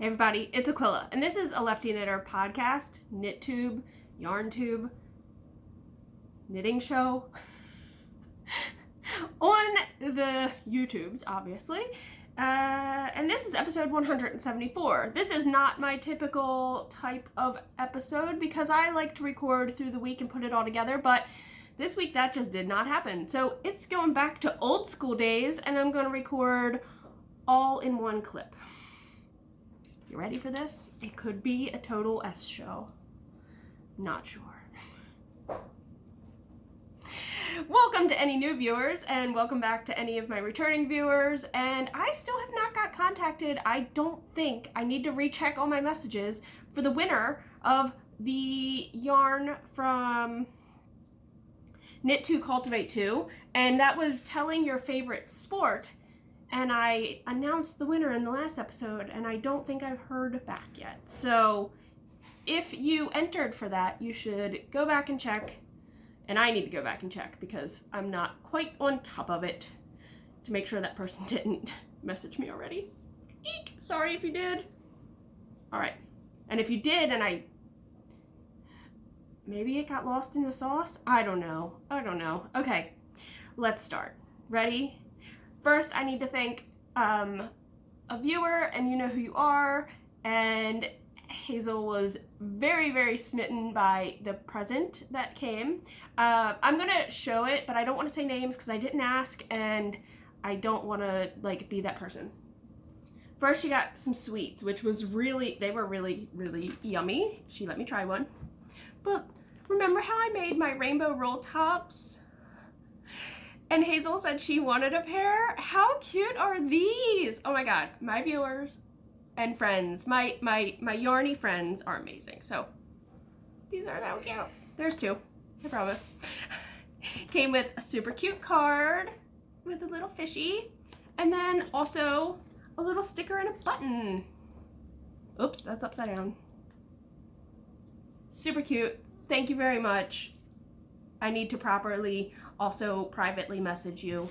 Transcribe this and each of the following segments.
Hey everybody, it's Aquila, and this is a Lefty Knitter podcast, knit tube, yarn tube, knitting show on the YouTubes, obviously. And this is episode 174. This is not my typical type of episode because I like to record through the week and put it all together, but this week that just did not happen. So it's going back to old school days, and I'm going to record all in one clip. You ready for this? It could be a total S show. Not sure. Welcome to any new viewers, and welcome back to any of my returning viewers. And I still have not got contacted. I don't think. I need to recheck all my messages for the winner of the yarn from Knit 2 Cultivate 2, and that was telling your favorite sport. And I announced the winner in the last episode, and I don't think I've heard back yet. So if you entered for that, you should go back and check. And I need to go back and check because I'm not quite on top of it to make sure that person didn't message me already. Eek! Sorry if you did. All right. And if you did, and maybe it got lost in the sauce? I don't know. Okay, let's start. Ready? First, I need to thank a viewer, and you know who you are, and Hazel was very, very smitten by the present that came. I'm gonna show it, but I don't want to say names because I didn't ask, and I don't want to be that person. First, she got some sweets, which was they were really, really yummy. She let me try one. But remember how I made my rainbow roll tops? And Hazel said she wanted a pair. How cute are these? Oh my God, my viewers and friends, my yarny friends are amazing. So these are so cute. There's two, I promise. Came with a super cute card with a little fishy, and then also a little sticker and a button. Oops, that's upside down. Super cute. Thank you very much. I need to properly also privately message you,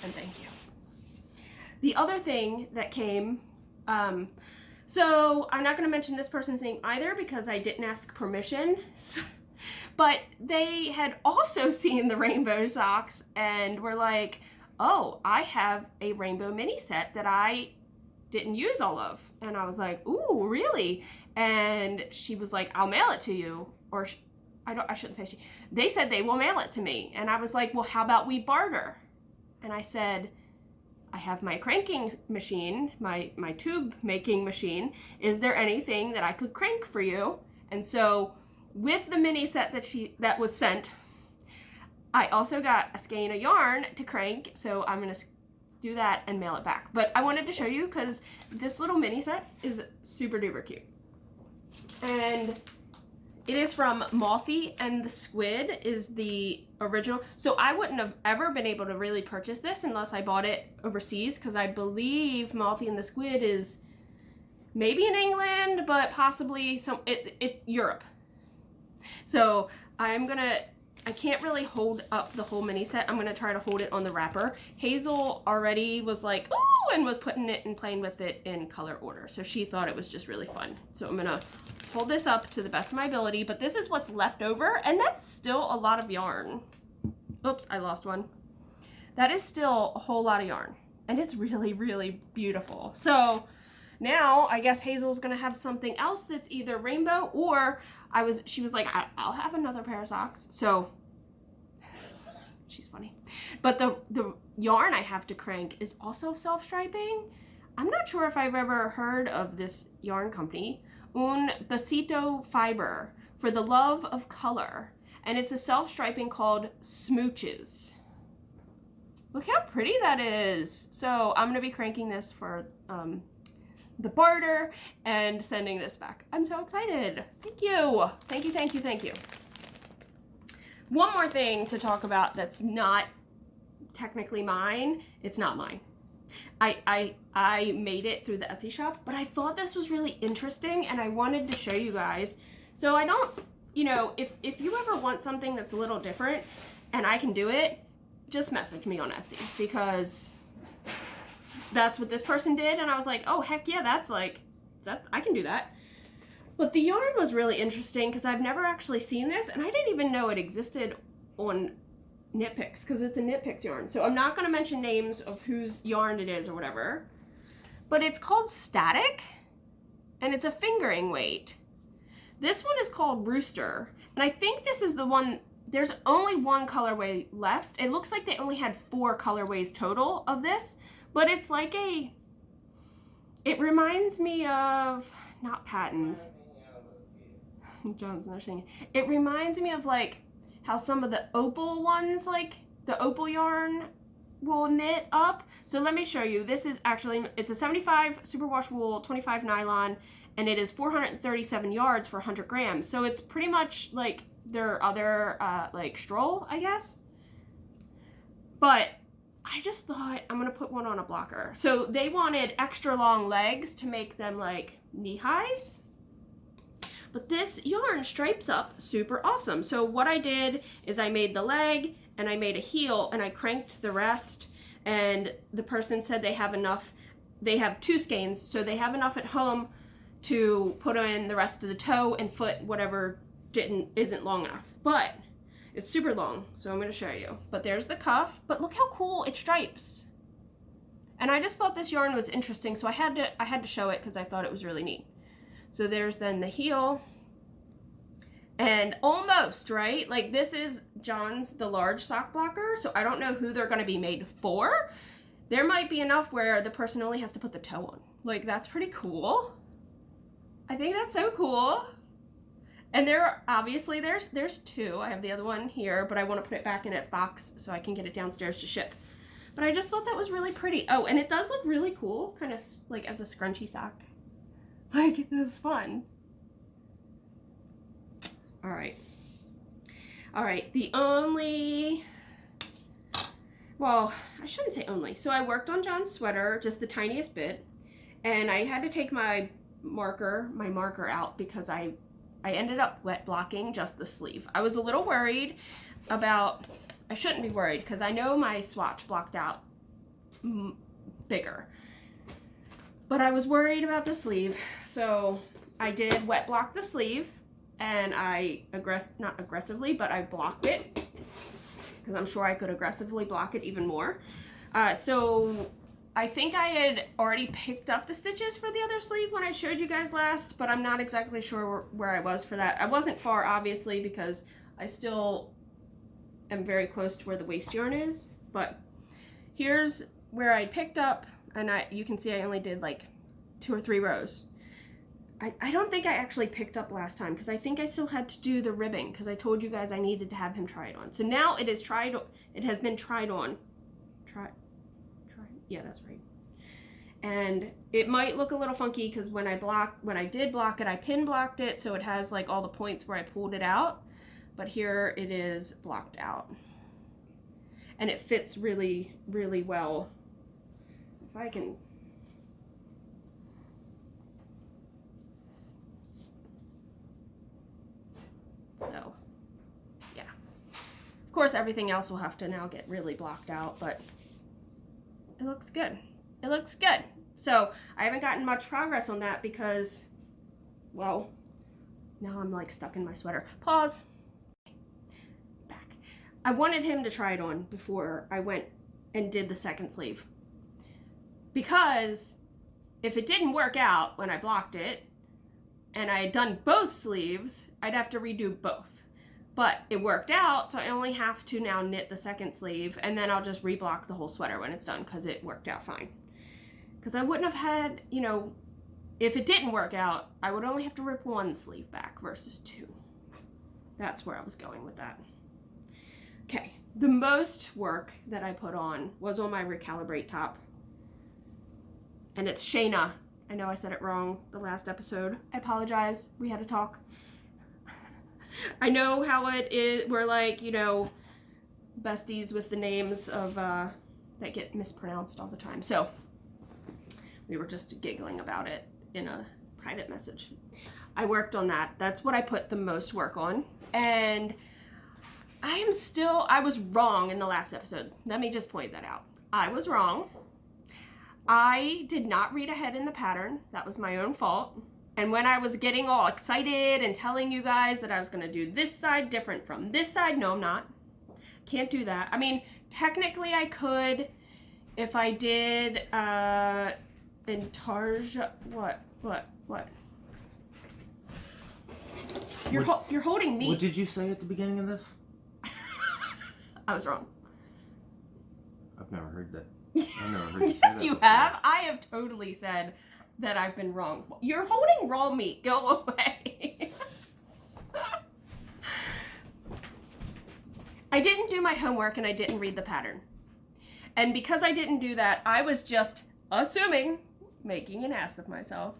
and thank you. The other thing that came, so I'm not going to mention this person's name either because I didn't ask permission, but they had also seen the rainbow socks and were like, oh, I have a rainbow mini set that I didn't use all of. And I was like, ooh, really? And she was like, I'll mail it to you. Or I shouldn't say she. They said they will mail it to me. And I was like, well, how about we barter? And I said, I have my cranking machine, my tube making machine. Is there anything that I could crank for you? And so with the mini set that was sent, I also got a skein of yarn to crank. So I'm going to do that and mail it back. But I wanted to show you because this little mini set is super duper cute. And it is from Mothy, and the squid is the original. So I wouldn't have ever been able to really purchase this unless I bought it overseas, because I believe Mothy and the squid is maybe in England, but possibly Europe. So I can't really hold up the whole mini set. I'm gonna try to hold it on the wrapper. Hazel already was like, ooh, and was putting it and playing with it in color order. So she thought it was just really fun. So I'm gonna hold this up to the best of my ability, but this is what's left over, and that's still a lot of yarn. Oops, I lost one. That is still a whole lot of yarn, and it's really, really beautiful. So now I guess Hazel's gonna have something else that's either rainbow or she was like, I'll have another pair of socks. So she's funny. But the yarn I have to crank is also self-striping. I'm not sure if I've ever heard of this yarn company. Un Besito Fiber, for the love of color, and it's a self-striping called Smooches. Look how pretty that is. So I'm gonna be cranking this for the barter and sending this back. I'm so excited. Thank you. One more thing to talk about that's not technically mine. It's not mine. I made it through the Etsy shop, but I thought this was really interesting and I wanted to show you guys. So I don't, if you ever want something that's a little different and I can do it, just message me on Etsy because that's what this person did. And I was like, oh, heck yeah, that's like I can do that. But the yarn was really interesting because I've never actually seen this, and I didn't even know it existed on Knit Picks because it's a Knit Picks yarn. So I'm not going to mention names of whose yarn it is or whatever. But it's called Static, and it's a fingering weight. This one is called Rooster, and I think this is the one, there's only one colorway left. It looks like they only had 4 colorways total of this, but it's like it reminds me of, not Patton's. John's nursing. It reminds me of like how some of the opal ones, like the opal yarn will knit up. So let me show you. This is actually, it's a 75 superwash wool, 25 nylon, and it is 437 yards for 100 grams. So it's pretty much like their other like stroll, I guess. But I just thought I'm gonna put one on a blocker. So they wanted extra long legs to make them like knee highs. But this yarn stripes up super awesome. So what I did is I made the leg and I made a heel and I cranked the rest, and the person said they have enough. They have 2 skeins, so they have enough at home to put in the rest of the toe and foot, whatever isn't long enough. But it's super long, so I'm going to show you. But there's the cuff, but look how cool it stripes. And I just thought this yarn was interesting, so I had to show it because I thought it was really neat. So there's then the heel, and almost, right? Like this is John's, the large sock blocker, so I don't know who they're gonna be made for. There might be enough where the person only has to put the toe on. Like that's pretty cool. I think that's so cool. And obviously there's 2. I have the other one here, but I want to put it back in its box so I can get it downstairs to ship. But I just thought that was really pretty. Oh, and it does look really cool, kind of like as a scrunchy sock. Like, this is fun. All right, well, I shouldn't say only. So I worked on John's sweater, just the tiniest bit, and I had to take my marker out because I ended up wet blocking just the sleeve. I was a little worried about, I shouldn't be worried because I know my swatch blocked out bigger. But I was worried about the sleeve, so I did wet block the sleeve, and I not aggressively, but I blocked it because I'm sure I could aggressively block it even more. So I think I had already picked up the stitches for the other sleeve when I showed you guys last, but I'm not exactly sure where I was for that. I wasn't far, obviously, because I still am very close to where the waist yarn is, but here's where I picked up. And you can see I only did like 2 or 3 rows. I don't think I actually picked up last time because I think I still had to do the ribbing because I told you guys I needed to have him try it on. So now it is tried. It has been tried on. Yeah, that's right. And it might look a little funky because when I did block it, I pin blocked it, so it has like all the points where I pulled it out. But here it is blocked out, and it fits really, really well. If I can, so yeah, of course everything else will have to now get really blocked out, but it looks good. It looks good. So I haven't gotten much progress on that because, well, now I'm like stuck in my sweater. Pause. Back. I wanted him to try it on before I went and did the second sleeve. Because if it didn't work out when I blocked it, and I had done both sleeves, I'd have to redo both. But it worked out, so I only have to now knit the second sleeve, and then I'll just reblock the whole sweater when it's done, because it worked out fine. Because I wouldn't have had, you know, if it didn't work out, I would only have to rip 1 sleeve back versus 2. That's where I was going with that. Okay, the most work that I put on was on my Recalibrate top. And it's Shana. I know I said it wrong the last episode. I apologize. We had a talk. I know how it is. We're like, you know, besties with the names of that get mispronounced all the time. So we were just giggling about it in a private message. I worked on that. That's what I put the most work on. And I was wrong in the last episode. Let me just point that out. I was wrong. I did not read ahead in the pattern. That was my own fault. And when I was getting all excited and telling you guys that I was going to do this side different from this side, no, I'm not. Can't do that. I mean, technically I could if I did Intarsia. What? You're holding me. What did you say at the beginning of this? I was wrong. I've never heard that. I've never heard you say Yes, that you before. have. I have totally said that I've been wrong. You're holding raw meat. Go away. I didn't do my homework and I didn't read the pattern. And because I didn't do that, I was just assuming, making an ass of myself,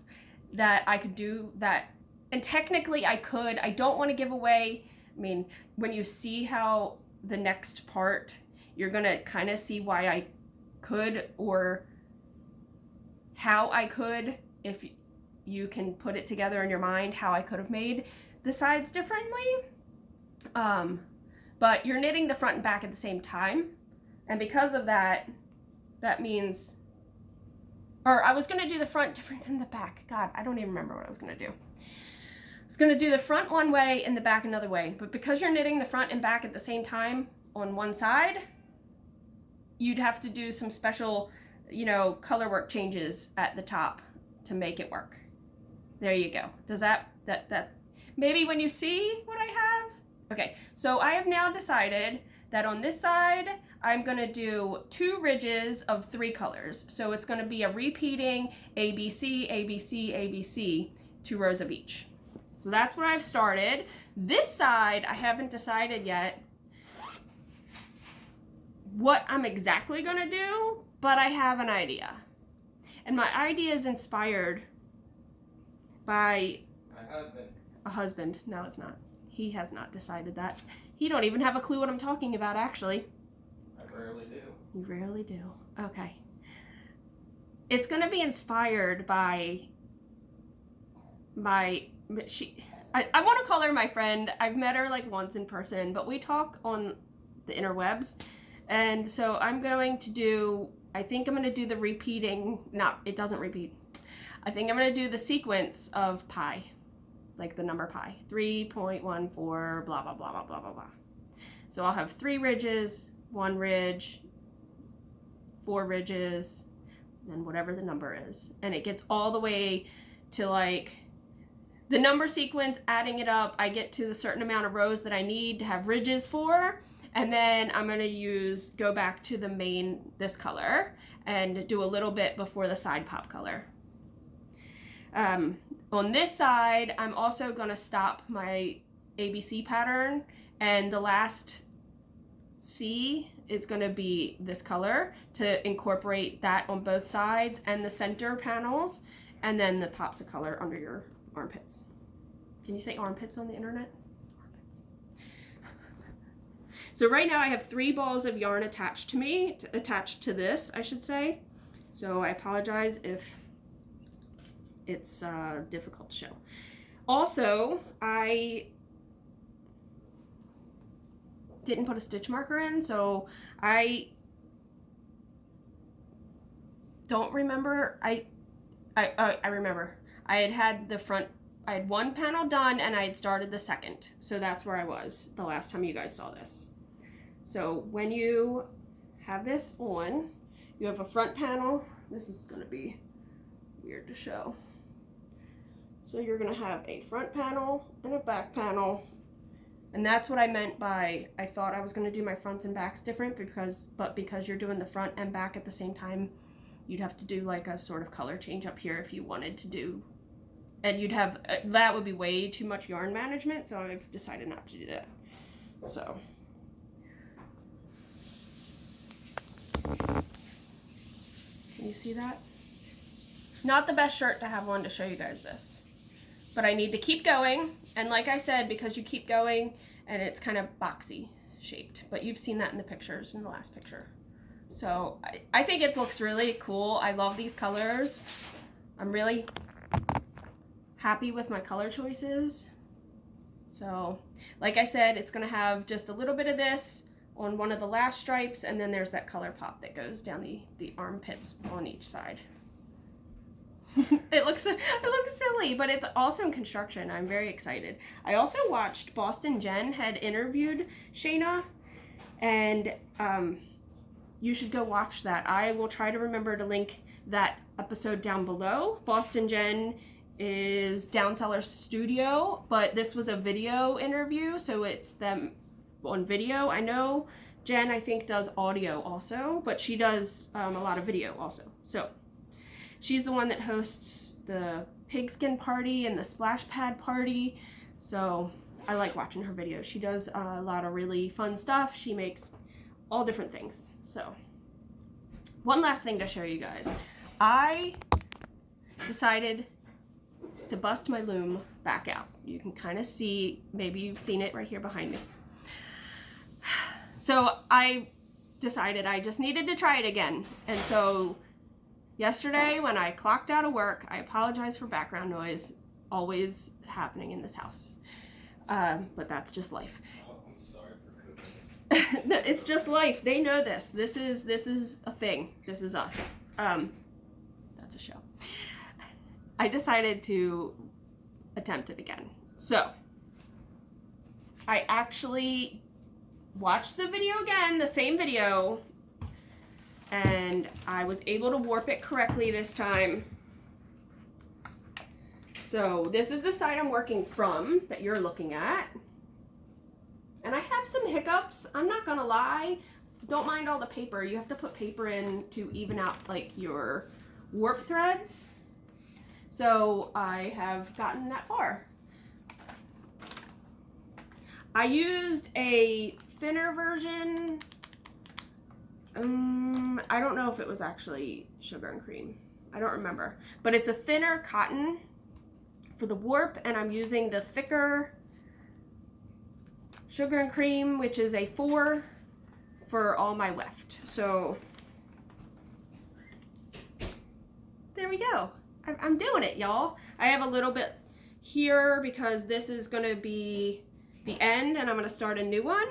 that I could do that. And technically I could. I don't want to give away. I mean, when you see how the next part, you're going to kind of see why I could, or how I could, if you can put it together in your mind, how I could have made the sides differently. But you're knitting the front and back at the same time. And because of that, that means, or I was going to do the front different than the back. God, I don't even remember what I was going to do. I was going to do the front one way and the back another way. But because you're knitting the front and back at the same time on one side, you'd have to do some special, color work changes at the top to make it work. There you go. Does that maybe when you see what I have? Okay, so I have now decided that on this side, I'm gonna do 2 ridges of 3 colors. So it's gonna be a repeating ABC, ABC, ABC, 2 rows of each. So that's what I've started. This side, I haven't decided yet what I'm exactly gonna do, but I have an idea. And my idea is inspired by a husband. No, it's not. He has not decided that. He don't even have a clue what I'm talking about, actually. I rarely do. You rarely do. Okay. It's going to be inspired by I want to call her my friend. I've met her like once in person, but we talk on the interwebs. And so I'm going to do, I think I'm going to do the repeating, it doesn't repeat. I think I'm going to do the sequence of pi. Like the number pi, 3.14, blah, blah, blah, blah, blah, blah, blah. So I'll have 3 ridges, 1 ridge, 4 ridges, and whatever the number is. And it gets all the way to like the number sequence, adding it up, I get to the certain amount of rows that I need to have ridges for. And then I'm gonna go back to the main, this color, and do a little bit before the side pop color. On this side, I'm also going to stop my ABC pattern, and the last C is going to be this color to incorporate that on both sides and the center panels, and then the pops of color under your armpits. Can you say armpits on the internet? Armpits. So right now I have 3 balls of yarn attached to this, I should say. So I apologize if it's difficult to show. Also, I didn't put a stitch marker in, so I don't remember. I remember. I had the front, I had 1 panel done and I had started the second. So that's where I was the last time you guys saw this. So when you have this on, you have a front panel. This is going to be weird to show. So you're going to have a front panel and a back panel. And that's what I meant by, I thought I was going to do my fronts and backs different because you're doing the front and back at the same time, you'd have to do like a sort of color change up here if you wanted to do, and you'd have, that would be way too much yarn management, so I've decided not to do that. So. Can you see that? Not the best shirt to have on to show you guys this. But I need to keep going, and like I said, because you keep going, and it's kind of boxy shaped, but you've seen that in the pictures, in the last picture. So I think it looks really cool. I love these colors. I'm really happy with my color choices. So, like I said, it's gonna have just a little bit of this, on one of the last stripes, and then there's that color pop that goes down the armpits on each side. It looks silly, but it's awesome construction. I'm very excited. I also watched Boston Jen had interviewed Shana, and you should go watch that. I will try to remember to link that episode down below. Boston Jen is down Cellar Studio, but this was a video interview, so it's them on video. I know Jen, I think, does audio also, but she does a lot of video also. So she's the one that hosts the pigskin party and the splash pad party. So I like watching her videos. She does a lot of really fun stuff. She makes all different things. So one last thing to show you guys. I decided to bust my loom back out. You can kind of see, maybe you've seen it right here behind me. So I decided I just needed to try it again. And so yesterday when I clocked out of work, I apologize for background noise, always happening in this house. But that's just life. Oh, I'm sorry for cooking. It's just life. They know this. This is a thing. This is us. That's a show. I decided to attempt it again. So I actually watched the video again, the same video, and I was able to warp it correctly this time. So this is the side I'm working from that you're looking at. And I have some hiccups, I'm not gonna lie. Don't mind all the paper. You have to put paper in to even out like your warp threads. So I have gotten that far. I used a thinner version. I don't know if it was actually sugar and cream. I don't remember. But it's a thinner cotton for the warp, and I'm using the thicker sugar and cream, which is a 4 for all my weft. So there we go. I'm doing it, y'all. I have a little bit here because this is going to be the end, and I'm going to start a new one.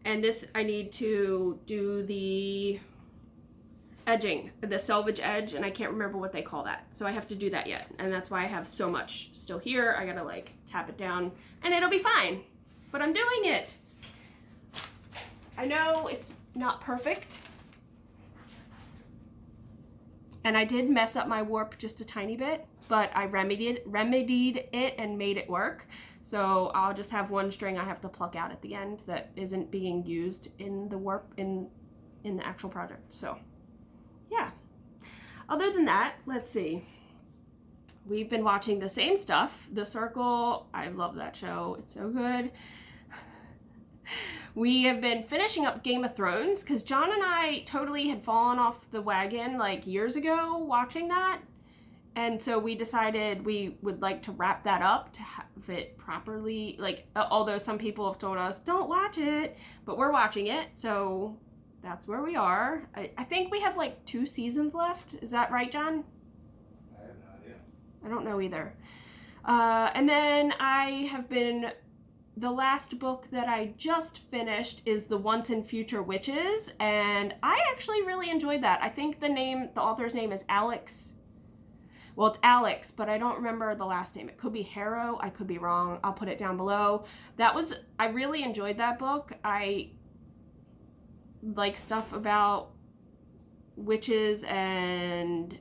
And this, I need to do the edging, the selvage edge, and I can't remember what they call that. So I have to do that yet, and that's why I have so much still here. I gotta like tap it down, and it'll be fine. But I'm doing it. I know it's not perfect. And I did mess up my warp just a tiny bit, but I remedied it and made it work. So I'll just have one string I have to pluck out at the end that isn't being used in the warp in the actual project. So yeah. Other than that, let's see. We've been watching the same stuff. The Circle, I love that show. It's so good. We have been finishing up Game of Thrones because John and I totally had fallen off the wagon like years ago watching that. And so we decided we would like to wrap that up to have it properly. Like, although some people have told us, don't watch it, but we're watching it. So that's where we are. I think we have like 2 seasons left. Is that right, John? I have no idea. I don't know either. And then I have been... The last book that I just finished is The Once and Future Witches, and I actually really enjoyed that. I think the author's name is Alix. Well, it's Alix, but I don't remember the last name. It could be Harrow. I could be wrong. I'll put it down below. I really enjoyed that book. I like stuff about witches and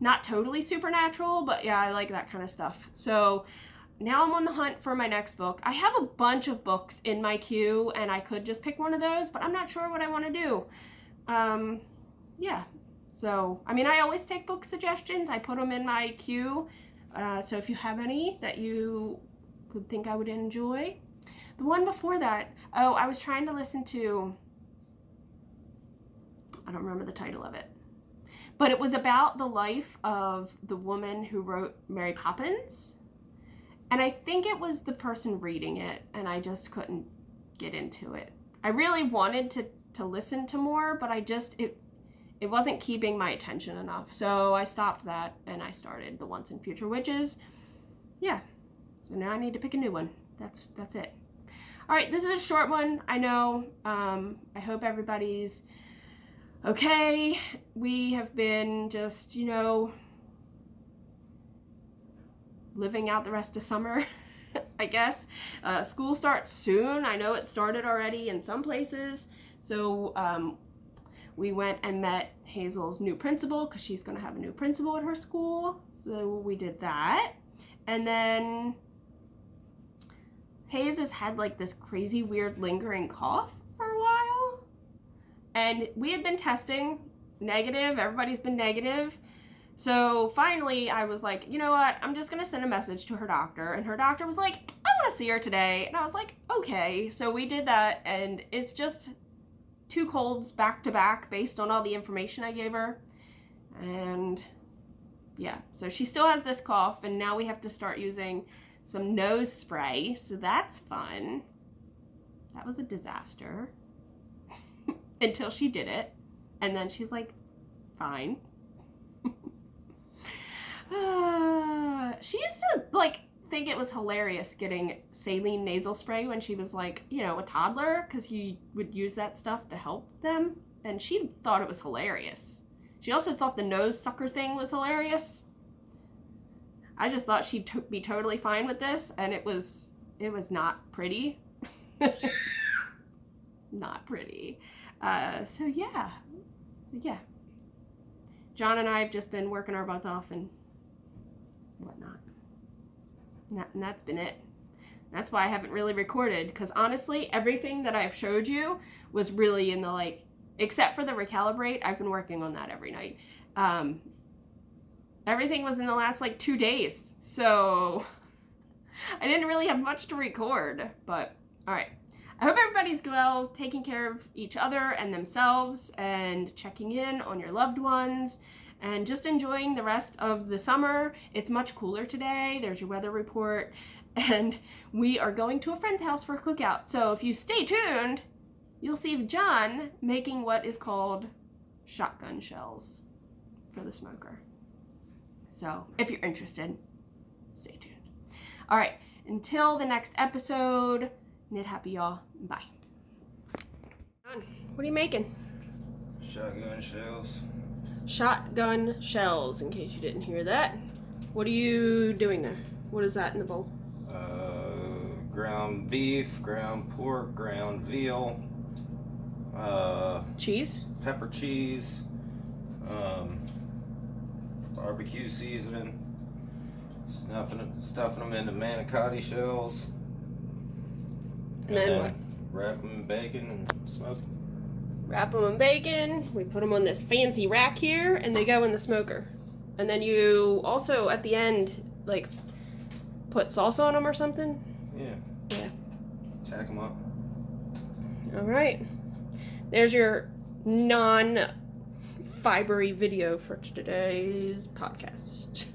not totally supernatural, but yeah, I like that kind of stuff. So now I'm on the hunt for my next book. I have a bunch of books in my queue, and I could just pick one of those, but I'm not sure what I want to do. Yeah. So, I mean, I always take book suggestions. I put them in my queue. So if you have any that you would think I would enjoy. The one before that, I was trying to listen to, I don't remember the title of it, but it was about the life of the woman who wrote Mary Poppins. And I think it was the person reading it, and I just couldn't get into it. I really wanted to listen to more, but it wasn't keeping my attention enough. So I stopped that, and I started The Once and Future Witches. Yeah. So now I need to pick a new one. That's it. All right, this is a short one. I know. I hope everybody's okay. We have been just, living out the rest of summer, I guess. School starts soon. I know it started already in some places. So we went and met Hazel's new principal because she's going to have a new principal at her school. So we did that. And then Hayes has had like this crazy weird lingering cough for a while. And we had been testing negative. Everybody's been negative. So finally I was like, you know what? I'm just going to send a message to her doctor. And her doctor was like, I want to see her today. And I was like, okay. So we did that. And it's just 2 colds back to back based on all the information I gave her. And yeah, so she still has this cough. And now we have to start using some nose spray. So that's fun. That was a disaster. Until she did it. And then she's like, fine. She used to like think it was hilarious getting saline nasal spray when she was like, a toddler, because you would use that stuff to help them. And she thought it was hilarious. She also thought the nose sucker thing was hilarious. I just thought she'd be totally fine with this, and it was not pretty. Not pretty. So yeah. John and I have just been working our butts off and whatnot. And that's been it. That's why I haven't really recorded, because honestly, everything that I've showed you was really in the except for the Recalibrate, I've been working on that every night. Everything was in the last 2 days, so I didn't really have much to record, but all right. I hope everybody's well, taking care of each other and themselves, and checking in on your loved ones, and just enjoying the rest of the summer. It's much cooler today. There's your weather report, and we are going to a friend's house for a cookout. So if you stay tuned, you'll see John making what is called shotgun shells for the smoker. So if you're interested, stay tuned. All right, until the next episode, knit happy, y'all. Bye. What are you making? Shotgun shells. Shotgun shells, in case you didn't hear that. What are you doing there? What is that in the bowl? Ground beef, ground pork, ground veal. Cheese? Pepper cheese. Barbecue seasoning. Stuffing them into manicotti shells. And then what? Wrap them in bacon and smoke them. Wrap them in bacon. We put them on this fancy rack here, and they go in the smoker. And then you also, at the end, put sauce on them or something? Yeah. Tack them up. All right. There's your non-fibery video for today's podcast.